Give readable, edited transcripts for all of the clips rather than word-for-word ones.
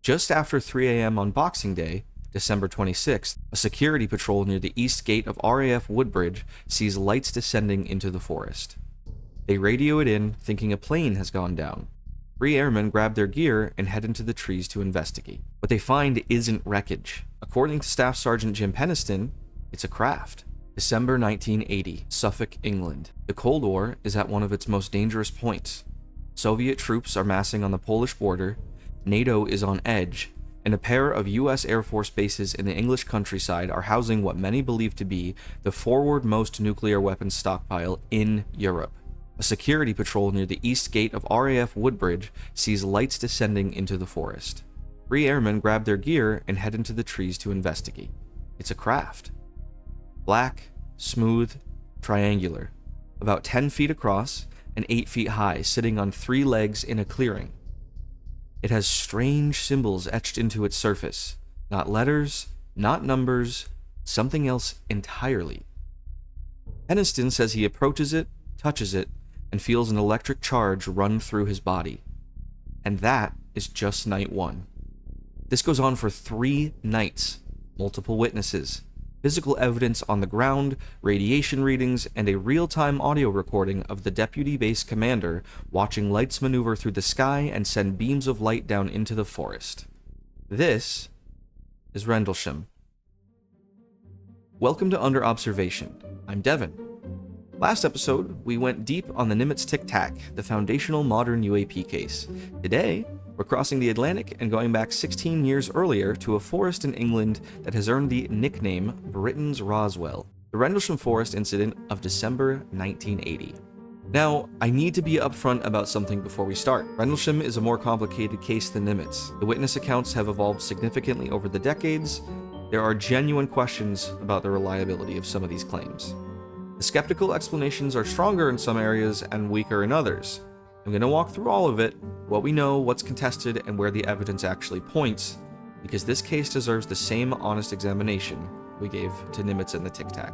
Just after 3 a.m. on Boxing Day, December 26th, a security patrol near the east gate of RAF Woodbridge sees lights descending into the forest. They radio it in, thinking a plane has gone down. 3 airmen grab their gear and head into the trees to investigate. What they find isn't wreckage. According to Staff Sergeant Jim Peniston, it's a craft. December 1980, Suffolk, England. The Cold War is at one of its most dangerous points. Soviet troops are massing on the Polish border, NATO is on edge, and a pair of US Air Force bases in the English countryside are housing what many believe to be the forward-most nuclear weapons stockpile in Europe. A security patrol near the east gate of RAF Woodbridge sees lights descending into the forest. 3 airmen grab their gear and head into the trees to investigate. It's a craft. Black, smooth, triangular, about 10 feet across and 8 feet high, sitting on 3 legs in a clearing. It has strange symbols etched into its surface. Not letters, not numbers, something else entirely. Peniston says he approaches it, touches it, and feels an electric charge run through his body. And that is just night 1. This goes on for 3 nights, multiple witnesses, physical evidence on the ground, radiation readings, and a real-time audio recording of the deputy base commander watching lights maneuver through the sky and send beams of light down into the forest. This is Rendlesham. Welcome to Under Observation. I'm Devin. Last episode, we went deep on the Nimitz Tic Tac, the foundational modern UAP case. Today, we're crossing the Atlantic and going back 16 years earlier to a forest in England that has earned the nickname Britain's Roswell, the Rendlesham Forest incident of December 1980. Now, I need to be upfront about something before we start. Rendlesham is a more complicated case than Nimitz. The witness accounts have evolved significantly over the decades. There are genuine questions about the reliability of some of these claims. The skeptical explanations are stronger in some areas and weaker in others. I'm going to walk through all of it, what we know, what's contested, and where the evidence actually points, because this case deserves the same honest examination we gave to Nimitz and the Tic Tac.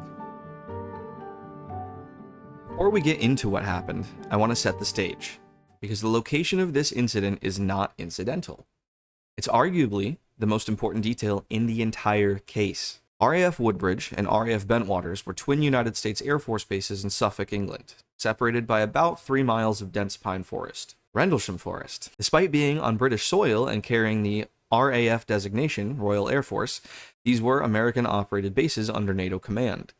Before we get into what happened, I want to set the stage, because the location of this incident is not incidental. It's arguably the most important detail in the entire case. RAF Woodbridge and RAF Bentwaters were twin United States Air Force bases in Suffolk, England, separated by about 3 miles of dense pine forest. Rendlesham Forest. Despite being on British soil and carrying the RAF designation, Royal Air Force, these were American-operated bases under NATO command.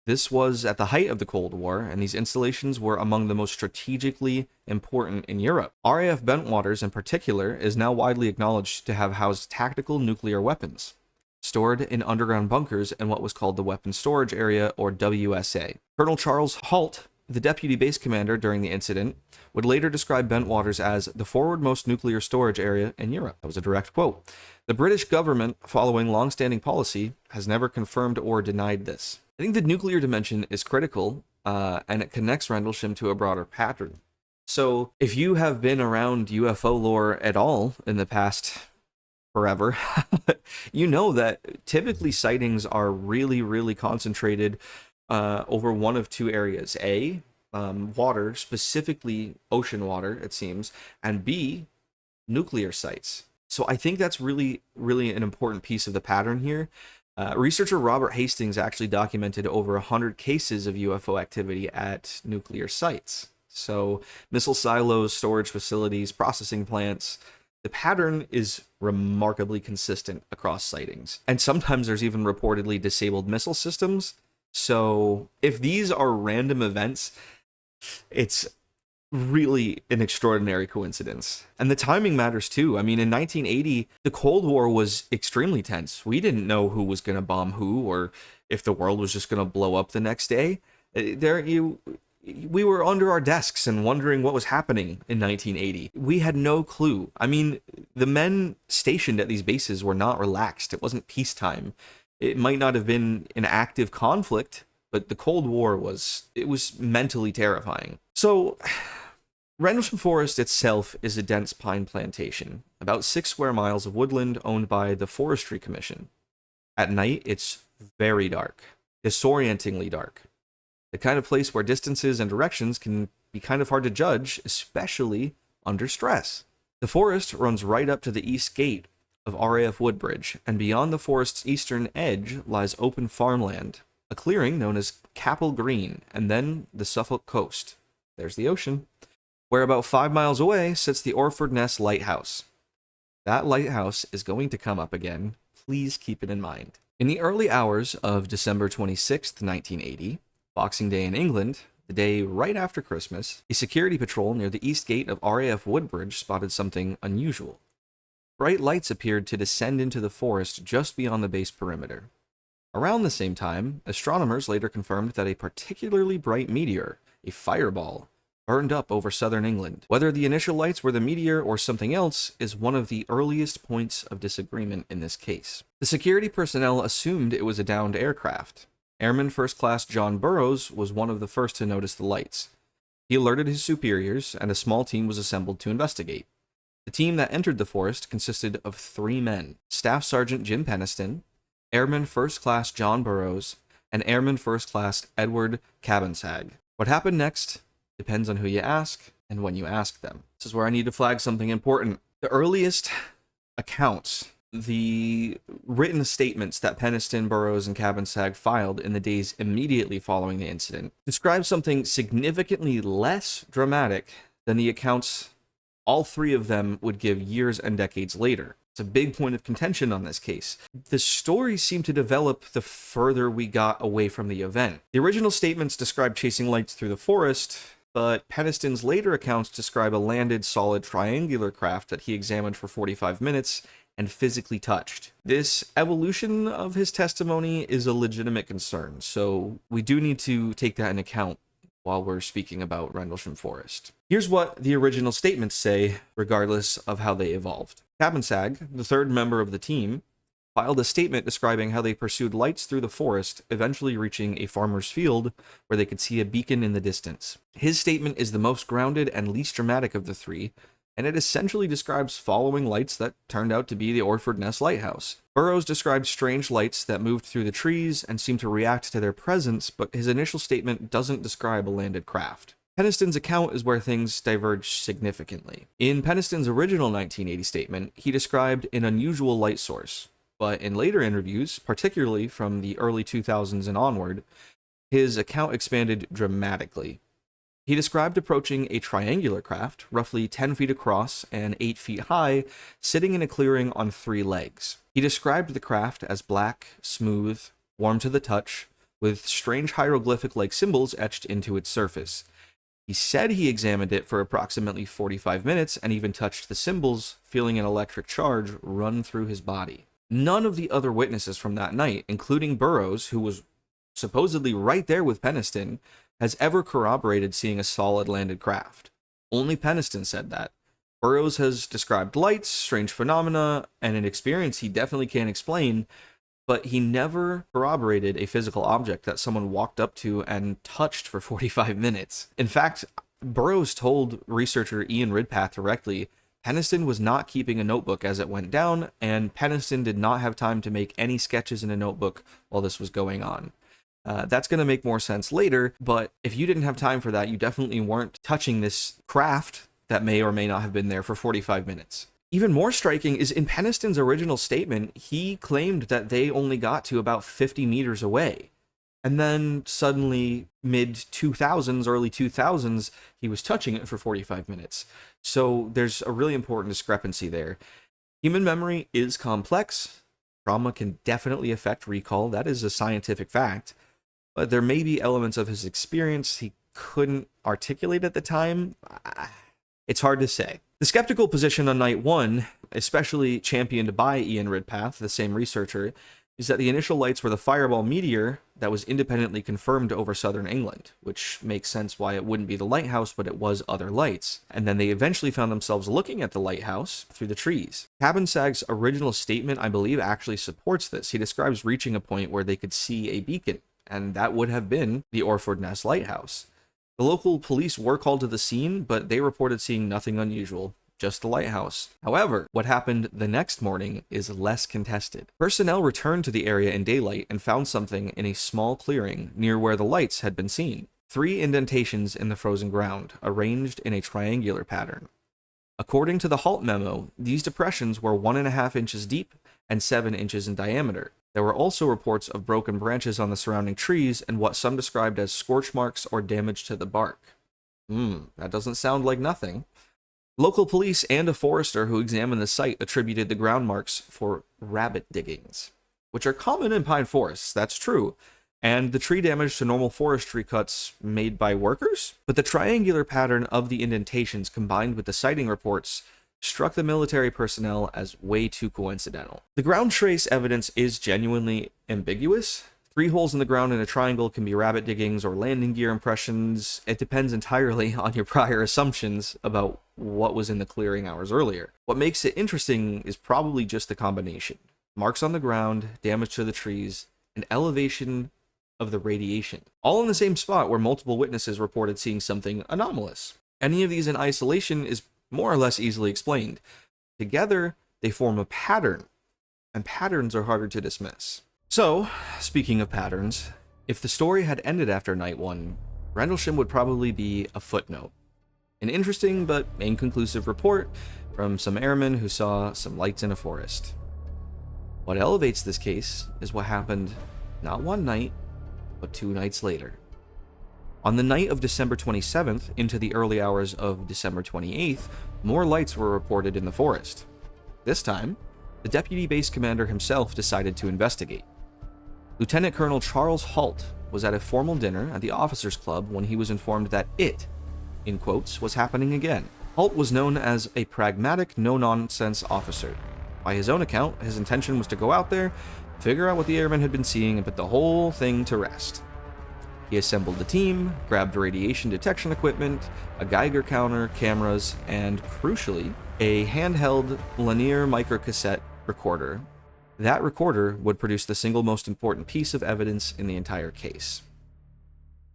This was at the height of the Cold War, and these installations were among the most strategically important in Europe. RAF Bentwaters, in particular, is now widely acknowledged to have housed tactical nuclear weapons, stored in underground bunkers in what was called the Weapons Storage Area, or WSA. Colonel Charles Halt, the deputy base commander during the incident, would later describe Bentwaters as the forward-most nuclear storage area in Europe. That was a direct quote. The British government, following long-standing policy, has never confirmed or denied this. I think the nuclear dimension is critical, and it connects Rendlesham to a broader pattern. So, if you have been around UFO lore at all in the past forever, you know that typically sightings are really, really concentrated over one of 2 areas. A, water, specifically ocean water, it seems, and B, nuclear sites. So I think that's really, really an important piece of the pattern here. Researcher Robert Hastings actually documented over 100 cases of UFO activity at nuclear sites. So missile silos, storage facilities, processing plants. The pattern is remarkably consistent across sightings. And sometimes there's even reportedly disabled missile systems. So if these are random events, it's really an extraordinary coincidence. And the timing matters too. I mean, in 1980, the Cold War was extremely tense. We didn't know who was going to bomb who, or if the world was just going to blow up the next day. We were under our desks and wondering what was happening in 1980. We had no clue. I mean, the men stationed at these bases were not relaxed. It wasn't peacetime. It might not have been an active conflict, but the Cold War was mentally terrifying. So, Rendlesham Forest itself is a dense pine plantation, about 6 square miles of woodland owned by the Forestry Commission. At night, it's very dark, disorientingly dark. The kind of place where distances and directions can be kind of hard to judge, especially under stress. The forest runs right up to the east gate of RAF Woodbridge, and beyond the forest's eastern edge lies open farmland, a clearing known as Capel Green, and then the Suffolk coast. There's the ocean, where about 5 miles away sits the Orford Ness Lighthouse. That lighthouse is going to come up again. Please keep it in mind. In the early hours of December 26th, 1980, Boxing Day in England, the day right after Christmas, a security patrol near the east gate of RAF Woodbridge spotted something unusual. Bright lights appeared to descend into the forest just beyond the base perimeter. Around the same time, astronomers later confirmed that a particularly bright meteor, a fireball, burned up over southern England. Whether the initial lights were the meteor or something else is one of the earliest points of disagreement in this case. The security personnel assumed it was a downed aircraft. Airman First Class John Burroughs was one of the first to notice the lights. He alerted his superiors, and a small team was assembled to investigate. The team that entered the forest consisted of 3 men: Staff Sergeant Jim Peniston, Airman First Class John Burroughs, and Airman First Class Edward Cabansag. What happened next depends on who you ask and when you ask them. This is where I need to flag something important. The earliest accounts, the written statements that Peniston, Burroughs, and Cabansag filed in the days immediately following the incident, describe something significantly less dramatic than the accounts all 3 of them would give years and decades later. It's a big point of contention on this case. The story seemed to develop the further we got away from the event. The original statements described chasing lights through the forest, but Peniston's later accounts describe a landed solid triangular craft that he examined for 45 minutes and physically touched. This evolution of his testimony is a legitimate concern, so we do need to take that into account while we're speaking about Rendlesham Forest. Here's what the original statements say, regardless of how they evolved. Cabansag, the 3rd member of the team, filed a statement describing how they pursued lights through the forest, eventually reaching a farmer's field where they could see a beacon in the distance. His statement is the most grounded and least dramatic of the 3, and it essentially describes following lights that turned out to be the Orford Ness Lighthouse. Burroughs described strange lights that moved through the trees and seemed to react to their presence, but his initial statement doesn't describe a landed craft. Peniston's account is where things diverge significantly. In Peniston's original 1980 statement, he described an unusual light source, but in later interviews, particularly from the early 2000s and onward, his account expanded dramatically. He described approaching a triangular craft, roughly 10 feet across and 8 feet high, sitting in a clearing on 3 legs. He described the craft as black, smooth, warm to the touch, with strange hieroglyphic-like symbols etched into its surface. He said he examined it for approximately 45 minutes and even touched the symbols, feeling an electric charge run through his body. None of the other witnesses from that night, including Burroughs, who was supposedly right there with Peniston, has ever corroborated seeing a solid landed craft. Only Peniston said that. Burroughs has described lights, strange phenomena, and an experience he definitely can't explain, but he never corroborated a physical object that someone walked up to and touched for 45 minutes. In fact, Burroughs told researcher Ian Ridpath directly, Peniston was not keeping a notebook as it went down, and Peniston did not have time to make any sketches in a notebook while this was going on. That's going to make more sense later, but if you didn't have time for that, you definitely weren't touching this craft that may or may not have been there for 45 minutes. Even more striking is in Peniston's original statement, he claimed that they only got to about 50 meters away. And then suddenly, mid-2000s, early 2000s, he was touching it for 45 minutes. So there's a really important discrepancy there. Human memory is complex. Trauma can definitely affect recall. That is a scientific fact. But there may be elements of his experience he couldn't articulate at the time. It's hard to say. The skeptical position on night 1, especially championed by Ian Ridpath, the same researcher, is that the initial lights were the fireball meteor that was independently confirmed over southern England, which makes sense why it wouldn't be the lighthouse, but it was other lights. And then they eventually found themselves looking at the lighthouse through the trees. Cabansag's original statement, I believe, actually supports this. He describes reaching a point where they could see a beacon, and that would have been the Orford Ness Lighthouse. The local police were called to the scene, but they reported seeing nothing unusual, just the lighthouse. However, what happened the next morning is less contested. Personnel returned to the area in daylight and found something in a small clearing near where the lights had been seen. 3 indentations in the frozen ground, arranged in a triangular pattern. According to the Halt memo, these depressions were 1.5 inches deep and 7 inches in diameter. There were also reports of broken branches on the surrounding trees and what some described as scorch marks or damage to the bark. That doesn't sound like nothing. Local police and a forester who examined the site attributed the ground marks for rabbit diggings, which are common in pine forests, that's true, and the tree damage to normal forestry cuts made by workers. But the triangular pattern of the indentations combined with the sighting reports struck the military personnel as way too coincidental. The ground trace evidence is genuinely ambiguous. 3 holes in the ground in a triangle can be rabbit diggings or landing gear impressions. It depends entirely on your prior assumptions about what was in the clearing hours earlier. What makes it interesting is probably just the combination. Marks on the ground, damage to the trees, and elevation of the radiation. All in the same spot where multiple witnesses reported seeing something anomalous. Any of these in isolation is more or less easily explained. Together, they form a pattern, and patterns are harder to dismiss. So, speaking of patterns, if the story had ended after night 1, Rendlesham would probably be a footnote. An interesting but inconclusive report from some airmen who saw some lights in a forest. What elevates this case is what happened not one night, but 2 nights later. On the night of December 27th into the early hours of December 28th, more lights were reported in the forest. This time, the deputy base commander himself decided to investigate. Lieutenant Colonel Charles Halt was at a formal dinner at the officers' club when he was informed that it, in quotes, was happening again. Halt was known as a pragmatic, no-nonsense officer. By his own account, his intention was to go out there, figure out what the airmen had been seeing, and put the whole thing to rest. He assembled a team, grabbed radiation detection equipment, a Geiger counter, cameras, and, crucially, a handheld linear microcassette recorder. That recorder would produce the single most important piece of evidence in the entire case.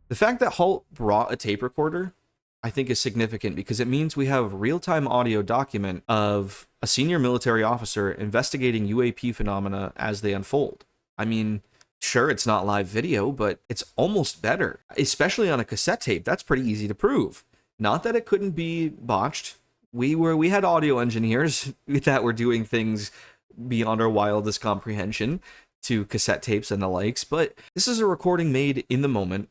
The fact that Halt brought a tape recorder, I think, is significant because it means we have real-time audio document of a senior military officer investigating UAP phenomena as they unfold. I mean, sure, it's not live video, but it's almost better. Especially on a cassette tape, that's pretty easy to prove. Not that it couldn't be botched. We had audio engineers that were doing things beyond our wildest comprehension to cassette tapes and the likes, but this is a recording made in the moment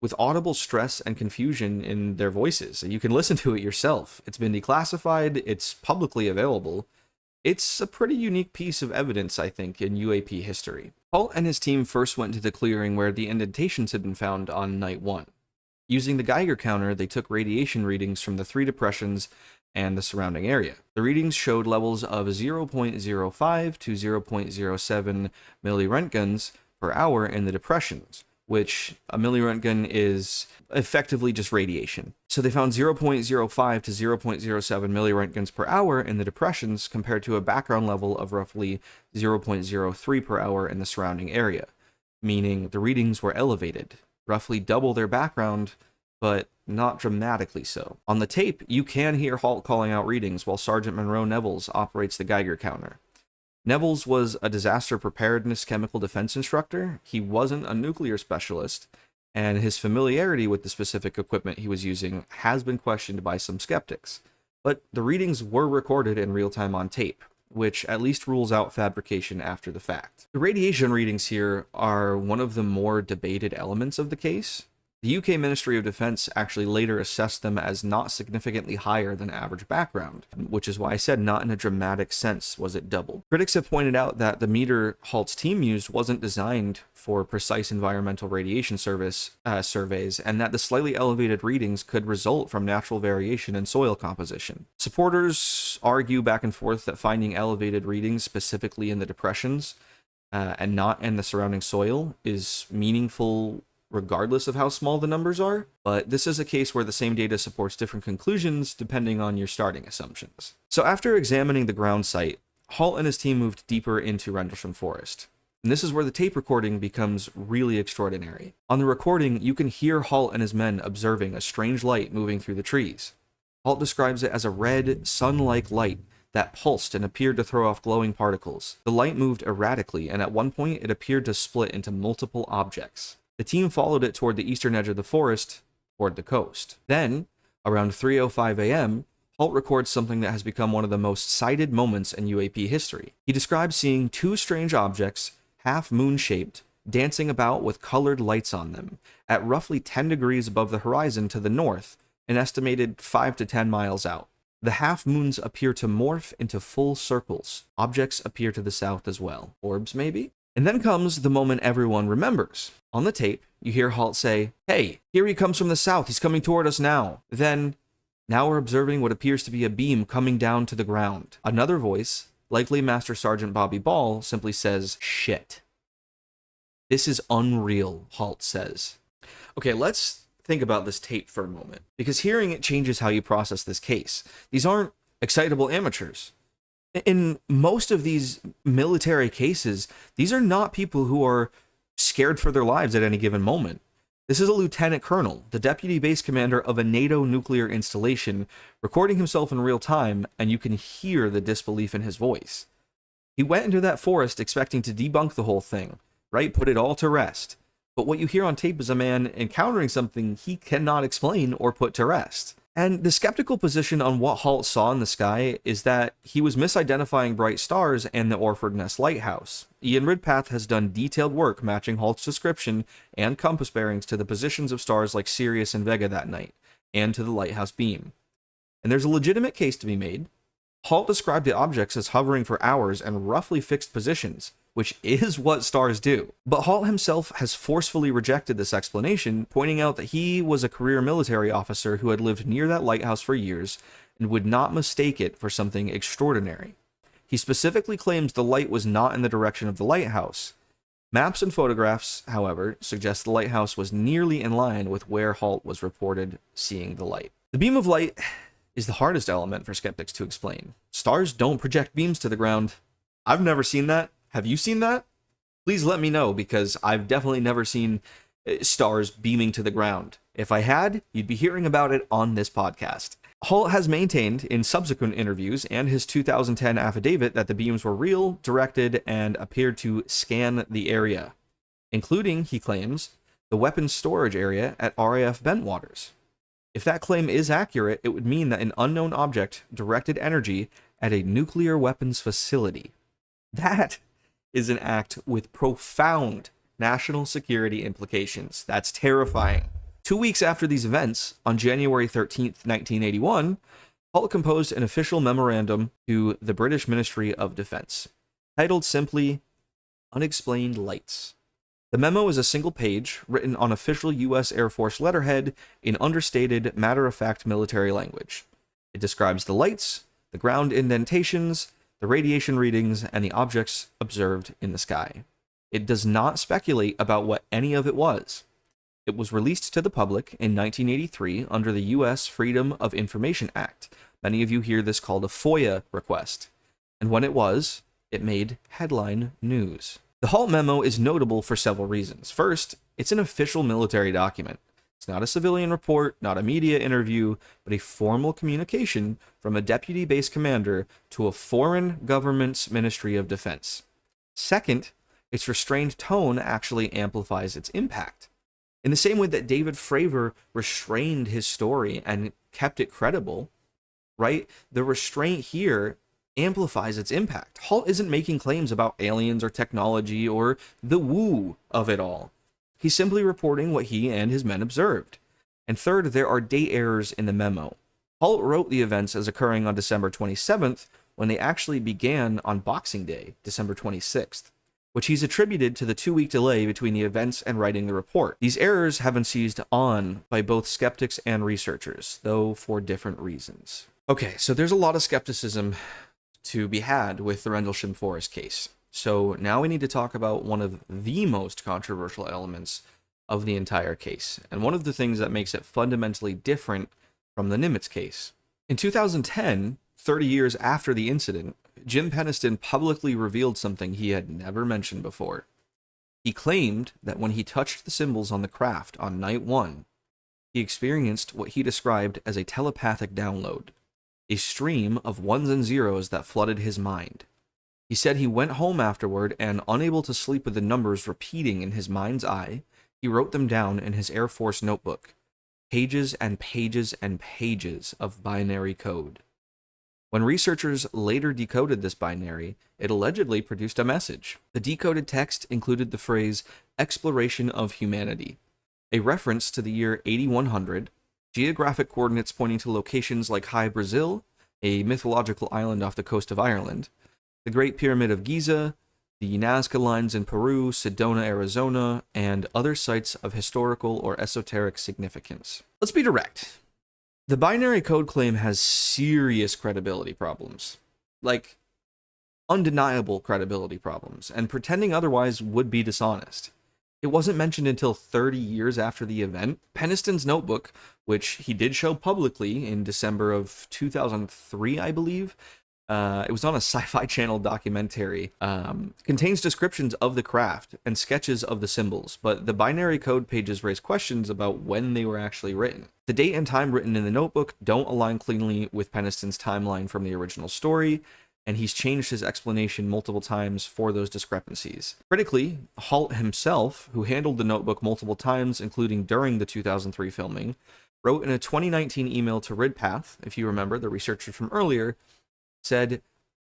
with audible stress and confusion in their voices. You can listen to it yourself. It's been declassified, it's publicly available. It's a pretty unique piece of evidence, I think, in UAP history. Halt and his team first went to the clearing where the indentations had been found on night 1. Using the Geiger counter, they took radiation readings from the 3 depressions and the surrounding area. The readings showed levels of 0.05 to 0.07 milliröntgens per hour in the depressions, which a milliröntgen is effectively just radiation. So they found 0.05 to 0.07 milliröntgens per hour in the depressions compared to a background level of roughly 0.03 per hour in the surrounding area, meaning the readings were elevated, roughly double their background, but not dramatically so. On the tape, you can hear Halt calling out readings while Sergeant Monroe Nevels operates the Geiger counter. Nevels was a disaster preparedness chemical defense instructor. He wasn't a nuclear specialist, and his familiarity with the specific equipment he was using has been questioned by some skeptics. But the readings were recorded in real time on tape, which at least rules out fabrication after the fact. The radiation readings here are one of the more debated elements of the case. The UK Ministry of Defence actually later assessed them as not significantly higher than average background, which is why I said not in a dramatic sense was it double. Critics have pointed out that the meter Halt's team used wasn't designed for precise environmental radiation surveys, and that the slightly elevated readings could result from natural variation in soil composition. Supporters argue back and forth that finding elevated readings specifically in the depressions and not in the surrounding soil is meaningful regardless of how small the numbers are, but this is a case where the same data supports different conclusions depending on your starting assumptions. So after examining the ground site, Halt and his team moved deeper into Rendlesham Forest. And this is where the tape recording becomes really extraordinary. On the recording, you can hear Halt and his men observing a strange light moving through the trees. Halt describes it as a red, sun-like light that pulsed and appeared to throw off glowing particles. The light moved erratically, and at one point it appeared to split into multiple objects. The team followed it toward the eastern edge of the forest, toward the coast. Then, around 3:05 a.m., Halt records something that has become one of the most cited moments in UAP history. He describes seeing two strange objects, half moon-shaped, dancing about with colored lights on them, at roughly 10 degrees above the horizon to the north, an estimated 5 to 10 miles out. The half-moons appear to morph into full circles. Objects appear to the south as well. Orbs, maybe? And then comes the moment everyone remembers. On the tape, you hear Halt say, "Hey, here he comes from the south. He's coming toward us now." Then, "Now we're observing what appears to be a beam coming down to the ground." Another voice, likely Master Sergeant Bobby Ball, simply says, "Shit." "This is unreal," Halt says. Okay, let's think about this tape for a moment, because hearing it changes how you process this case. These aren't excitable amateurs. In most of these military cases, these are not people who are scared for their lives at any given moment. This is a lieutenant colonel, the deputy base commander of a NATO nuclear installation, recording himself in real time, and you can hear the disbelief in his voice. He went into that forest expecting to debunk the whole thing, right? Put it all to rest. But what you hear on tape is a man encountering something he cannot explain or put to rest. And the skeptical position on what Halt saw in the sky is that he was misidentifying bright stars and the Orford Ness Lighthouse. Ian Ridpath has done detailed work matching Halt's description and compass bearings to the positions of stars like Sirius and Vega that night, and to the lighthouse beam. And there's a legitimate case to be made. Halt described the objects as hovering for hours in roughly fixed positions, which is what stars do. But Halt himself has forcefully rejected this explanation, pointing out that he was a career military officer who had lived near that lighthouse for years and would not mistake it for something extraordinary. He specifically claims the light was not in the direction of the lighthouse. Maps and photographs, however, suggest the lighthouse was nearly in line with where Halt was reported seeing the light. The beam of light is the hardest element for skeptics to explain. Stars don't project beams to the ground. I've never seen that. Have you seen that? Please let me know, because I've definitely never seen stars beaming to the ground. If I had, you'd be hearing about it on this podcast. Halt has maintained in subsequent interviews and his 2010 affidavit that the beams were real, directed, and appeared to scan the area, including, he claims, the weapons storage area at RAF Bentwaters. If that claim is accurate, it would mean that an unknown object directed energy at a nuclear weapons facility. That is an act with profound national security implications. That's terrifying. 2 weeks after these events, on January 13th, 1981, Halt composed an official memorandum to the British Ministry of Defense, titled simply, "Unexplained Lights." The memo is a single page, written on official U.S. Air Force letterhead in understated, matter-of-fact military language. It describes the lights, the ground indentations, the radiation readings, and the objects observed in the sky. It does not speculate about what any of it was. It was released to the public in 1983 under the U.S. Freedom of Information Act. Many of you hear this called a FOIA request. And when it was, it made headline news. The Halt memo is notable for several reasons. First, it's an official military document. It's not a civilian report, not a media interview, but a formal communication from a deputy base commander to a foreign government's Ministry of Defense. Second, its restrained tone actually amplifies its impact. In the same way that David Fravor restrained his story and kept it credible, right? The restraint here amplifies its impact. Halt isn't making claims about aliens or technology or the woo of it all. He's simply reporting what he and his men observed. And third, there are date errors in the memo. Halt wrote the events as occurring on December 27th, when they actually began on Boxing Day, December 26th, which he's attributed to the 2-week delay between the events and writing the report. These errors have been seized on by both skeptics and researchers, though for different reasons. Okay, so there's a lot of skepticism to be had with the Rendlesham Forest case. So now we need to talk about one of the most controversial elements of the entire case, and one of the things that makes it fundamentally different from the Nimitz case. In 2010, 30 years after the incident, Jim Penniston publicly revealed something he had never mentioned before. He claimed that when he touched the symbols on the craft on night 1, he experienced what he described as a telepathic download, a stream of ones and zeros that flooded his mind. He said he went home afterward and, unable to sleep with the numbers repeating in his mind's eye, he wrote them down in his Air Force notebook. Pages and pages and pages of binary code. When researchers later decoded this binary, it allegedly produced a message. The decoded text included the phrase exploration of humanity, a reference to the year 8100, geographic coordinates pointing to locations like High Brazil, a mythological island off the coast of Ireland, the Great Pyramid of Giza, the Nazca Lines in Peru, Sedona, Arizona, and other sites of historical or esoteric significance. Let's be direct. The binary code claim has serious credibility problems. Like, undeniable credibility problems, and pretending otherwise would be dishonest. It wasn't mentioned until 30 years after the event. Peniston's notebook, which he did show publicly in December of 2003, I believe, it was on a Sci-Fi Channel documentary, contains descriptions of the craft and sketches of the symbols, but the binary code pages raise questions about when they were actually written. The date and time written in the notebook don't align cleanly with Peniston's timeline from the original story, and he's changed his explanation multiple times for those discrepancies. Critically, Halt himself, who handled the notebook multiple times, including during the 2003 filming, wrote in a 2019 email to Ridpath, if you remember, the researcher from earlier, said,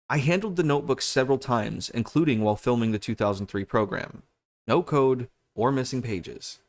"I handled the notebook several times, including while filming the 2003 program. No code or missing pages."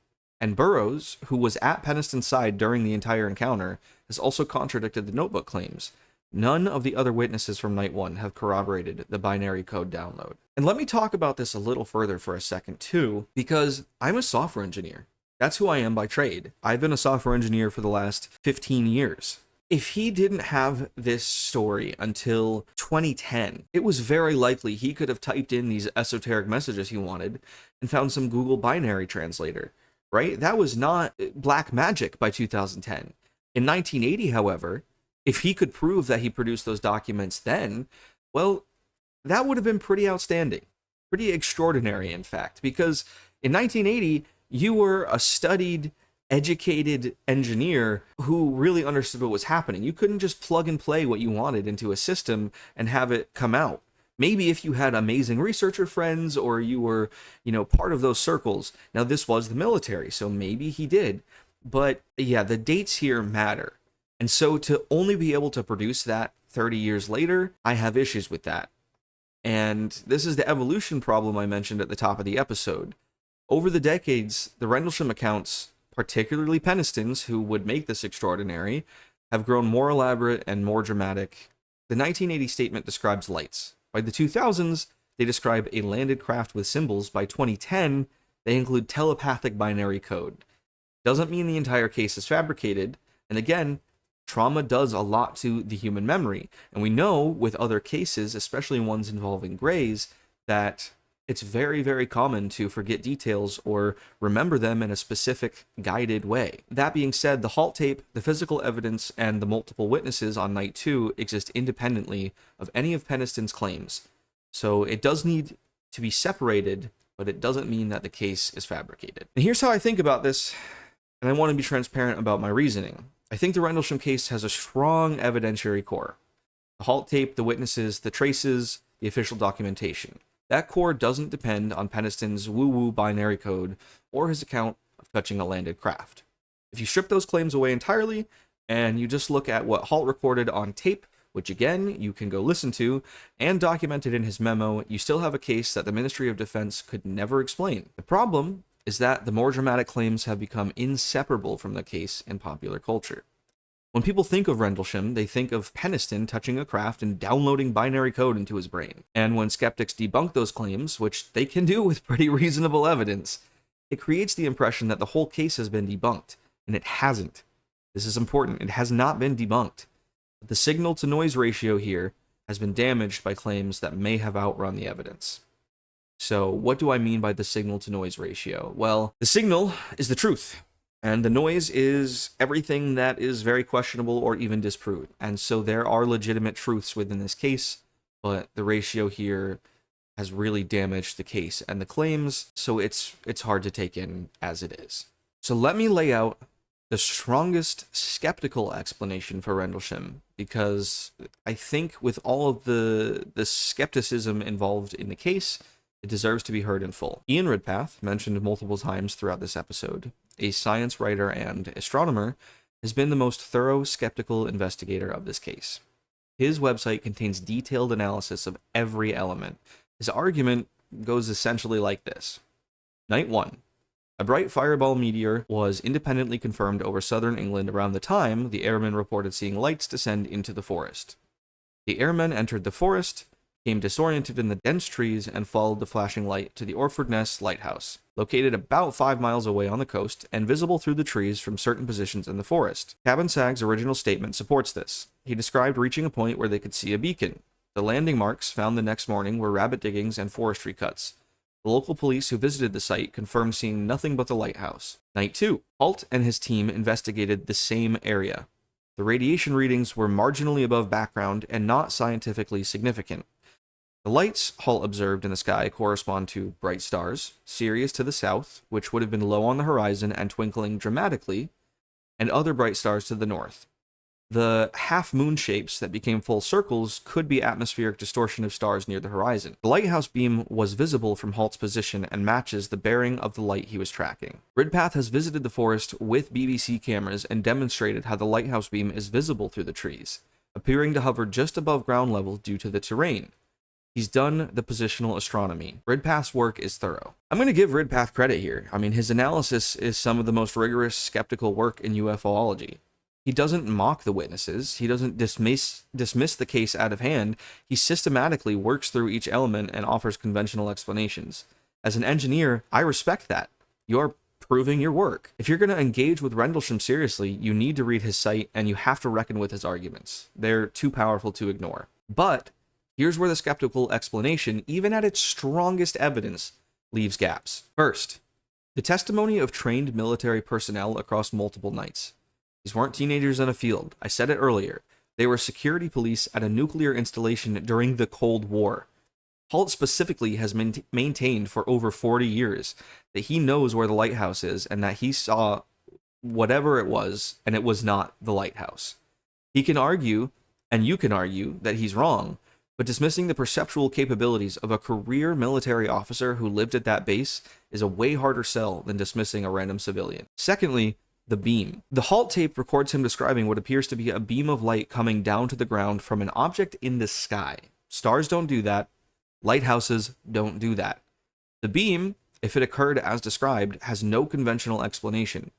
And Burroughs, who was at Peniston's side during the entire encounter, has also contradicted the notebook claims. None of the other witnesses from Night 1 have corroborated the binary code download. And let me talk about this a little further for a second, too, because I'm a software engineer. That's who I am by trade. I've been a software engineer for the last 15 years. If he didn't have this story until 2010, it was very likely he could have typed in these esoteric messages he wanted and found some Google binary translator, right? That was not black magic by 2010. In 1980, however, if he could prove that he produced those documents then, well, that would have been pretty outstanding, pretty extraordinary, in fact, because in 1980, you were a studied, educated engineer who really understood what was happening. You couldn't just plug and play what you wanted into a system and have it come out. Maybe if you had amazing researcher friends or you were, part of those circles. Now, this was the military, so maybe he did. But yeah, the dates here matter. And so to only be able to produce that 30 years later, I have issues with that. And this is the evolution problem I mentioned at the top of the episode. Over the decades, the Rendlesham accounts, particularly Peniston's, who would make this extraordinary, have grown more elaborate and more dramatic. The 1980 statement describes lights. By the 2000s, they describe a landed craft with symbols. By 2010, they include telepathic binary code. Doesn't mean the entire case is fabricated, and again, trauma does a lot to the human memory, and we know with other cases, especially ones involving Greys, that it's very, very common to forget details or remember them in a specific, guided way. That being said, the Halt tape, the physical evidence, and the multiple witnesses on Night 2 exist independently of any of Peniston's claims. So it does need to be separated, but it doesn't mean that the case is fabricated. And here's how I think about this, and I want to be transparent about my reasoning. I think the Rendlesham case has a strong evidentiary core. The Halt tape, the witnesses, the traces, the official documentation. That core doesn't depend on Peniston's woo-woo binary code or his account of touching a landed craft. If you strip those claims away entirely, and you just look at what Halt recorded on tape, which again, you can go listen to, and documented in his memo, you still have a case that the Ministry of Defense could never explain. The problem is that the more dramatic claims have become inseparable from the case in popular culture. When people think of Rendlesham, they think of Peniston touching a craft and downloading binary code into his brain. And when skeptics debunk those claims, which they can do with pretty reasonable evidence, it creates the impression that the whole case has been debunked, and it hasn't. This is important. It has not been debunked. The signal-to-noise ratio here has been damaged by claims that may have outrun the evidence. So what do I mean by the signal-to-noise ratio? Well, the signal is the truth. And the noise is everything that is very questionable or even disproved. And so there are legitimate truths within this case, but the ratio here has really damaged the case and the claims, so it's hard to take in as it is. So let me lay out the strongest skeptical explanation for Rendlesham, because I think with all of the skepticism involved in the case, it deserves to be heard in full. Ian Ridpath, mentioned multiple times throughout this episode, a science writer and astronomer, has been the most thorough skeptical investigator of this case. His website contains detailed analysis of every element. His argument goes essentially like this. Night 1. A bright fireball meteor was independently confirmed over southern England around the time the airmen reported seeing lights descend into the forest. The airmen entered the forest, became disoriented in the dense trees, and followed the flashing light to the Orford Ness Lighthouse, located about 5 miles away on the coast and visible through the trees from certain positions in the forest. Cabin Sag's original statement supports this. He described reaching a point where they could see a beacon. The landing marks found the next morning were rabbit diggings and forestry cuts. The local police who visited the site confirmed seeing nothing but the lighthouse. Night 2. Halt and his team investigated the same area. The radiation readings were marginally above background and not scientifically significant. The lights Halt observed in the sky correspond to bright stars, Sirius to the south, which would have been low on the horizon and twinkling dramatically, and other bright stars to the north. The half-moon shapes that became full circles could be atmospheric distortion of stars near the horizon. The lighthouse beam was visible from Halt's position and matches the bearing of the light he was tracking. Ridpath has visited the forest with BBC cameras and demonstrated how the lighthouse beam is visible through the trees, appearing to hover just above ground level due to the terrain. He's done the positional astronomy. Ridpath's work is thorough. I'm going to give Ridpath credit here. I mean, his analysis is some of the most rigorous skeptical work in UFOlogy. He doesn't mock the witnesses. He doesn't dismiss the case out of hand. He systematically works through each element and offers conventional explanations. As an engineer, I respect that. You're proving your work. If you're going to engage with Rendlesham seriously, you need to read his site and you have to reckon with his arguments. They're too powerful to ignore. But here's where the skeptical explanation, even at its strongest evidence, leaves gaps. First, the testimony of trained military personnel across multiple nights. These weren't teenagers in a field. I said it earlier. They were security police at a nuclear installation during the Cold War. Halt specifically has maintained for over 40 years that he knows where the lighthouse is and that he saw whatever it was, and it was not the lighthouse. He can argue, and you can argue, that he's wrong, but dismissing the perceptual capabilities of a career military officer who lived at that base is a way harder sell than dismissing a random civilian. Secondly, the beam. The Halt tape records him describing what appears to be a beam of light coming down to the ground from an object in the sky. Stars don't do that. Lighthouses don't do that. The beam, if it occurred as described, has no conventional explanation.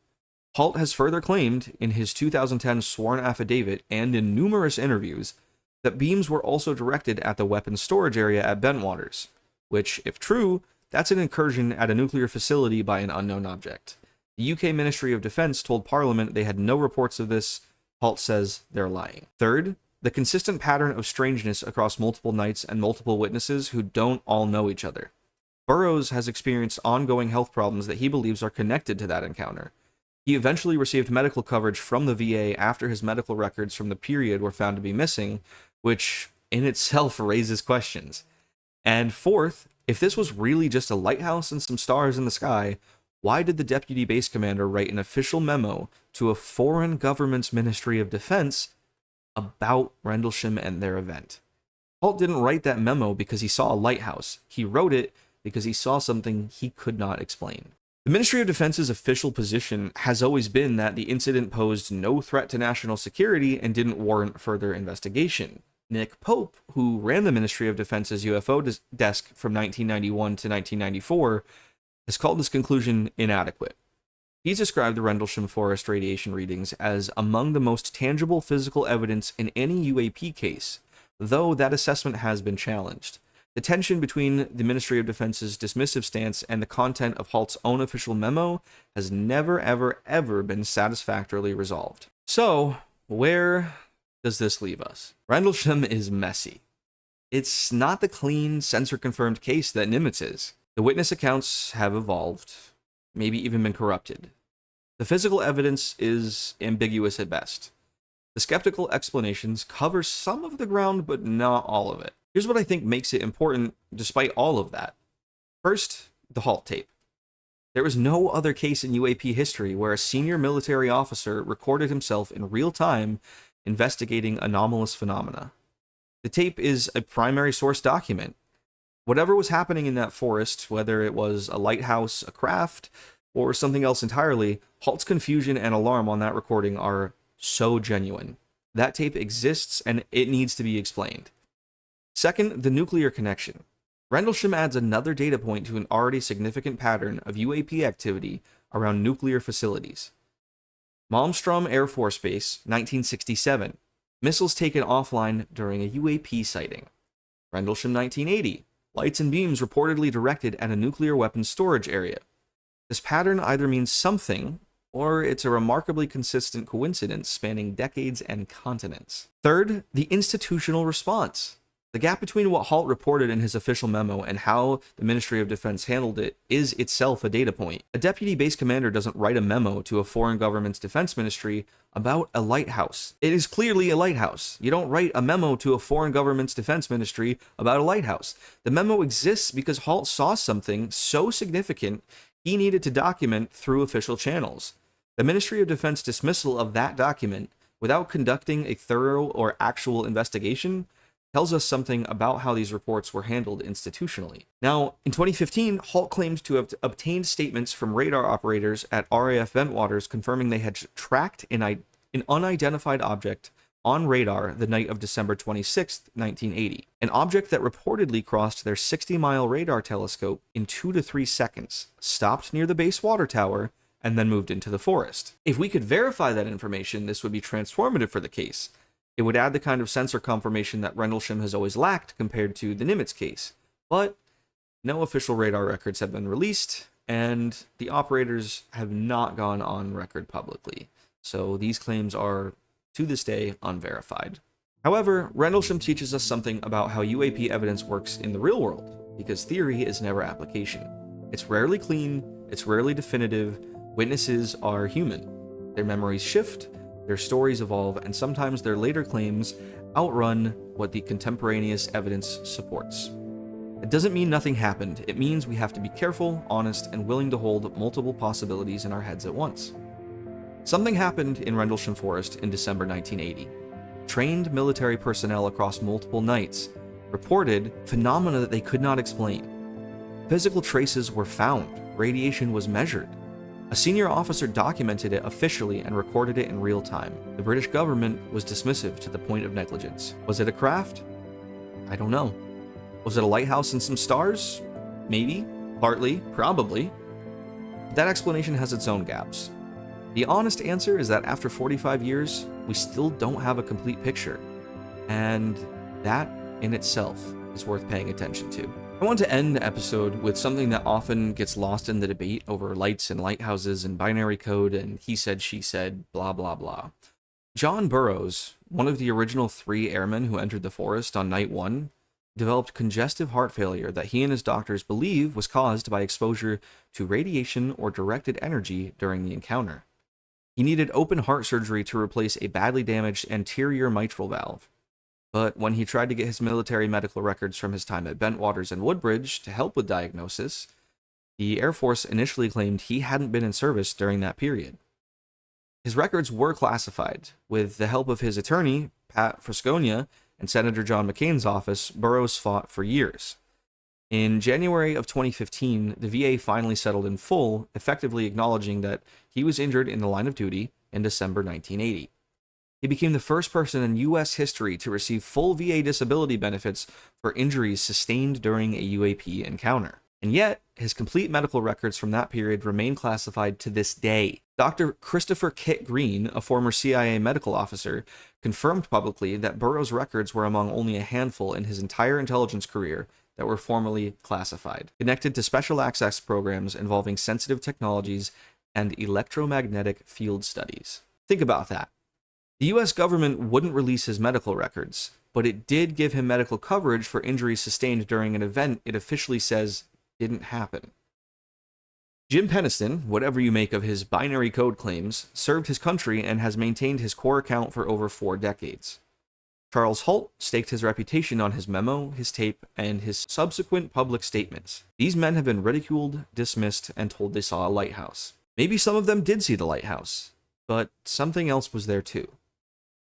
Halt has further claimed in his 2010 sworn affidavit and in numerous interviews that beams were also directed at the weapons storage area at Bentwaters, which, if true, that's an incursion at a nuclear facility by an unknown object. The UK Ministry of Defence told Parliament they had no reports of this. Halt says they're lying. Third, the consistent pattern of strangeness across multiple nights and multiple witnesses who don't all know each other. Burroughs has experienced ongoing health problems that he believes are connected to that encounter. He eventually received medical coverage from the VA after his medical records from the period were found to be missing, which in itself raises questions. And fourth, if this was really just a lighthouse and some stars in the sky, why did the deputy base commander write an official memo to a foreign government's Ministry of Defense about Rendlesham and their event? Halt didn't write that memo because he saw a lighthouse. He wrote it because he saw something he could not explain. The Ministry of Defense's official position has always been that the incident posed no threat to national security and didn't warrant further investigation. Nick Pope, who ran the Ministry of Defense's UFO desk from 1991 to 1994, has called this conclusion inadequate. He's described the Rendlesham Forest radiation readings as among the most tangible physical evidence in any UAP case, though that assessment has been challenged. The tension between the Ministry of Defense's dismissive stance and the content of Halt's own official memo has never, ever been satisfactorily resolved. So, where does this leave us? Rendlesham is messy. It's not the clean, censor-confirmed case that Nimitz is. The witness accounts have evolved, maybe even been corrupted. The physical evidence is ambiguous at best. The skeptical explanations cover some of the ground, but not all of it. Here's what I think makes it important despite all of that. First, the Halt tape. There is no other case in UAP history where a senior military officer recorded himself in real time investigating anomalous phenomena. The tape is a primary source document. Whatever was happening in that forest, whether it was a lighthouse, a craft, or something else entirely, Halt's confusion and alarm on that recording are so genuine. That tape exists and it needs to be explained. Second, the nuclear connection. Rendlesham adds another data point to an already significant pattern of UAP activity around nuclear facilities. Malmstrom Air Force Base, 1967. Missiles taken offline during a UAP sighting. Rendlesham, 1980. Lights and beams reportedly directed at a nuclear weapons storage area. This pattern either means something, or it's a remarkably consistent coincidence spanning decades and continents. Third, the institutional response. The gap between what Halt reported in his official memo and how the Ministry of Defense handled it is itself a data point. A deputy base commander doesn't write a memo to a foreign government's defense ministry about a lighthouse. It is clearly a lighthouse. You don't write a memo to a foreign government's defense ministry about a lighthouse. The memo exists because Halt saw something so significant he needed to document through official channels. The Ministry of Defense dismissal of that document without conducting a thorough or actual investigation tells us something about how these reports were handled institutionally. Now, in 2015, Halt claimed to have obtained statements from radar operators at RAF Bentwaters confirming they had tracked an unidentified object on radar the night of December 26, 1980. An object that reportedly crossed their 60-mile radar telescope in 2 to 3 seconds, stopped near the base water tower, and then moved into the forest. If we could verify that information, this would be transformative for the case. It would add the kind of sensor confirmation that Rendlesham has always lacked compared to the Nimitz case. But no official radar records have been released, and the operators have not gone on record publicly. So these claims are, to this day, unverified. However, Rendlesham teaches us something about how UAP evidence works in the real world, because theory is never application. It's rarely clean, it's rarely definitive, witnesses are human. Their memories shift, their stories evolve, and sometimes their later claims outrun what the contemporaneous evidence supports. It doesn't mean nothing happened. It means we have to be careful, honest, and willing to hold multiple possibilities in our heads at once. Something happened in Rendlesham Forest in December 1980. Trained military personnel across multiple nights reported phenomena that they could not explain. Physical traces were found. Radiation was measured. A senior officer documented it officially and recorded it in real time. The British government was dismissive to the point of negligence. Was it a craft? I don't know. Was it a lighthouse and some stars? Maybe. Partly. Probably. That explanation has its own gaps. The honest answer is that after 45 years, we still don't have a complete picture. And that in itself is worth paying attention to. I want to end the episode with something that often gets lost in the debate over lights and lighthouses and binary code and he said, she said, blah, blah, blah. John Burroughs, one of the original 3 airmen who entered the forest on night 1, developed congestive heart failure that he and his doctors believe was caused by exposure to radiation or directed energy during the encounter. He needed open heart surgery to replace a badly damaged anterior mitral valve. But when he tried to get his military medical records from his time at Bentwaters and Woodbridge to help with diagnosis, the Air Force initially claimed he hadn't been in service during that period. His records were classified. With the help of his attorney, Pat Frasconia, and Senator John McCain's office, Burroughs fought for years. In January of 2015, the VA finally settled in full, effectively acknowledging that he was injured in the line of duty in December 1980. He became the first person in U.S. history to receive full VA disability benefits for injuries sustained during a UAP encounter. And yet, his complete medical records from that period remain classified to this day. Dr. Christopher Kit Green, a former CIA medical officer, confirmed publicly that Burroughs' records were among only a handful in his entire intelligence career that were formally classified, connected to special access programs involving sensitive technologies and electromagnetic field studies. Think about that. The US government wouldn't release his medical records, but it did give him medical coverage for injuries sustained during an event it officially says didn't happen. Jim Penniston, whatever you make of his binary code claims, served his country and has maintained his core account for over 4 decades. Charles Halt staked his reputation on his memo, his tape, and his subsequent public statements. These men have been ridiculed, dismissed, and told they saw a lighthouse. Maybe some of them did see the lighthouse, but something else was there too.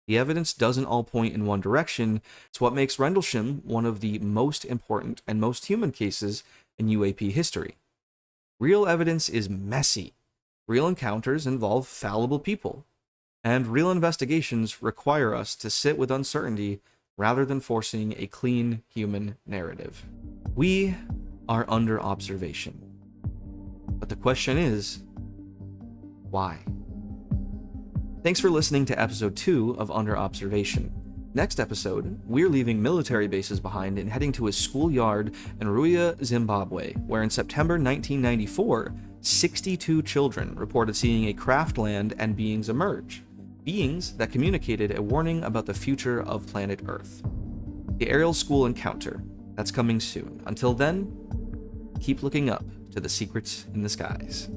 The evidence doesn't all point in one direction. It's what makes Rendlesham one of the most important and most human cases in UAP history. Real evidence is messy. Real encounters involve fallible people. And real investigations require us to sit with uncertainty rather than forcing a clean human narrative. We are under observation. But the question is, why? Thanks for listening to episode 2 of Under Observation. Next episode, we're leaving military bases behind and heading to a schoolyard in Ruya, Zimbabwe, where in September 1994, 62 children reported seeing a craft land and beings emerge. Beings that communicated a warning about the future of planet Earth. The aerial school encounter, that's coming soon. Until then, keep looking up to the secrets in the skies.